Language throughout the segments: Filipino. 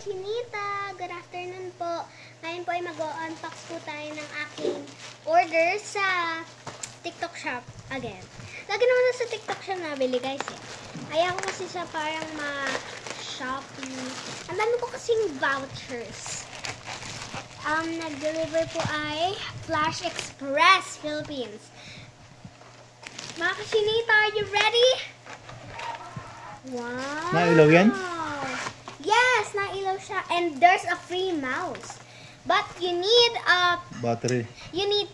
Chinita! Good afternoon po. Ngayon po ay mag-unbox po tayo ng aking order sa TikTok shop again. Lagi naman na sa TikTok shop nabili guys eh. Ayaw ko kasi sa parang ma-Shopee. Ang dami ko kasing vouchers. Nag-deliver po ay Flash Express Philippines. Mga Chinita, are you ready? Wow! Nailaw yan? Yes, nailaw siya. And there's a free mouse. But you need a battery. You need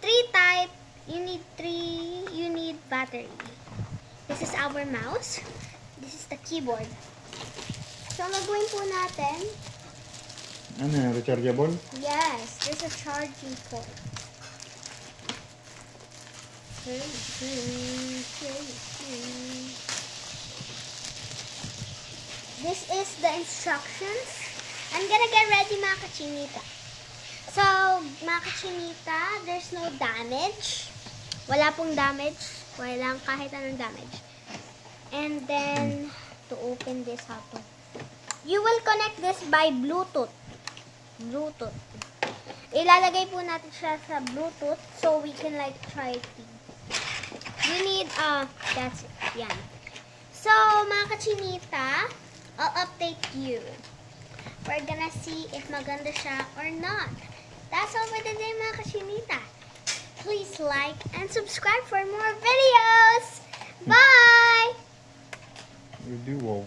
battery. This is our mouse. This is the keyboard. So, gagawin po natin. Ano yan? Rechargeable? Yes, there's a charging port. This is the instructions. I'm gonna get ready, mga Chinita. So, mga Chinita, there's no damage. Wala pong damage. Walang kahit anong damage. And then, to open this, how to? You will connect this by Bluetooth. Ilalagay po natin siya sa Bluetooth so we can like try it. You need, that's it. Yan. So, mga Chinita, I'll update you. We're gonna see if maganda siya or not. That's all for today, mga Chinita. Please like and subscribe for more videos. Bye! Wow.